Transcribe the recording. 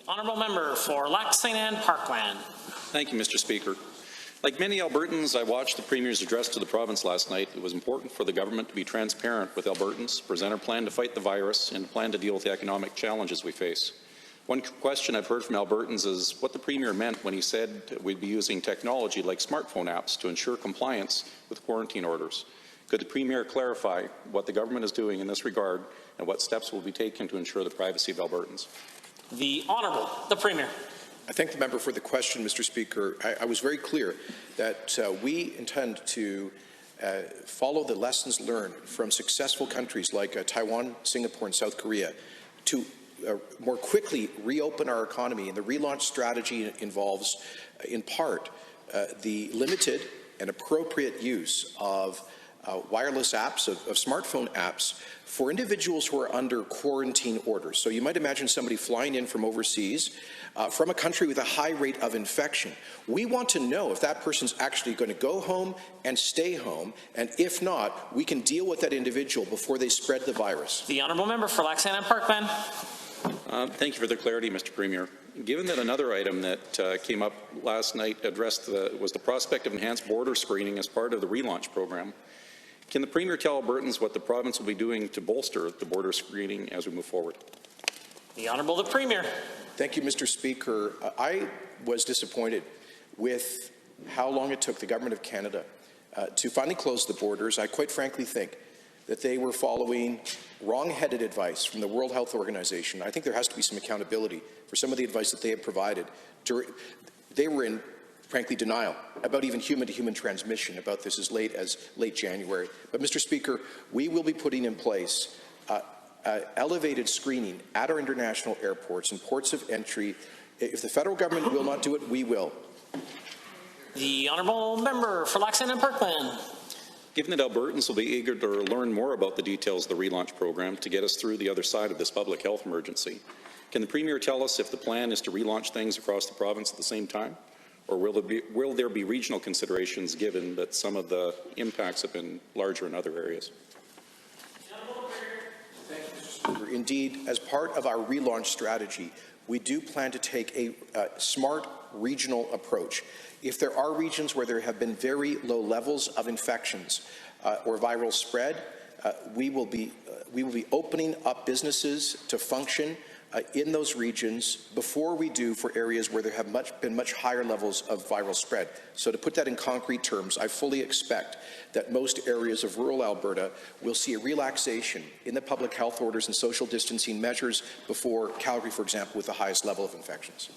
Honourable Member for Lac St. Anne Parkland. Thank you, Mr. Speaker. Like many Albertans, I watched the Premier's address to the province last night. It was important for the government to be transparent with Albertans, present our plan to fight the virus, and plan to deal with the economic challenges we face. One question I've heard from Albertans is what the Premier meant when he said we'd be using technology like smartphone apps to ensure compliance with quarantine orders. Could the Premier clarify what the government is doing in this regard and what steps will be taken to ensure the privacy of Albertans? The Honourable, the Premier. I thank the member for the question, Mr. Speaker. I was very clear that we intend to follow the lessons learned from successful countries like Taiwan, Singapore, and South Korea to more quickly reopen our economy. And the relaunch strategy involves, in part, the limited and appropriate use of wireless apps, of smartphone apps, for individuals who are under quarantine orders. So you might imagine somebody flying in from overseas, from a country with a high rate of infection. We want to know if that person's actually going to go home and stay home, and if not, we can deal with that individual before they spread the virus. The Honourable Member for Lac St. Anne Parkland. Thank you for the clarity, Mr. Premier. Given that another item that came up last night was the prospect of enhanced border screening as part of the relaunch program, can the Premier tell Albertans what the province will be doing to bolster the border screening as we move forward? The Honourable the Premier. Thank you, Mr. Speaker. I was disappointed with how long it took the Government of Canada to finally close the borders. I quite frankly think that they were following wrong-headed advice from the World Health Organization. I think there has to be some accountability for some of the advice that they have provided. They were in, frankly, denial about even human-to-human transmission about this as late January. But, Mr. Speaker, we will be putting in place elevated screening at our international airports and ports of entry. If the federal government will not do it, we will. The Honourable Member for Lac St. Anne Parkland. Given that Albertans will be eager to learn more about the details of the relaunch program to get us through the other side of this public health emergency, can the Premier tell us if the plan is to relaunch things across the province at the same time? Or will there be regional considerations given that some of the impacts have been larger in other areas? Thank you, Mr. Speaker. Indeed, as part of our relaunch strategy, we do plan to take a smart regional approach. If there are regions where there have been very low levels of infections or viral spread, we will be opening up businesses to function in those regions before we do for areas where there have been much higher levels of viral spread. So to put that in concrete terms, I fully expect that most areas of rural Alberta will see a relaxation in the public health orders and social distancing measures before Calgary, for example, with the highest level of infections.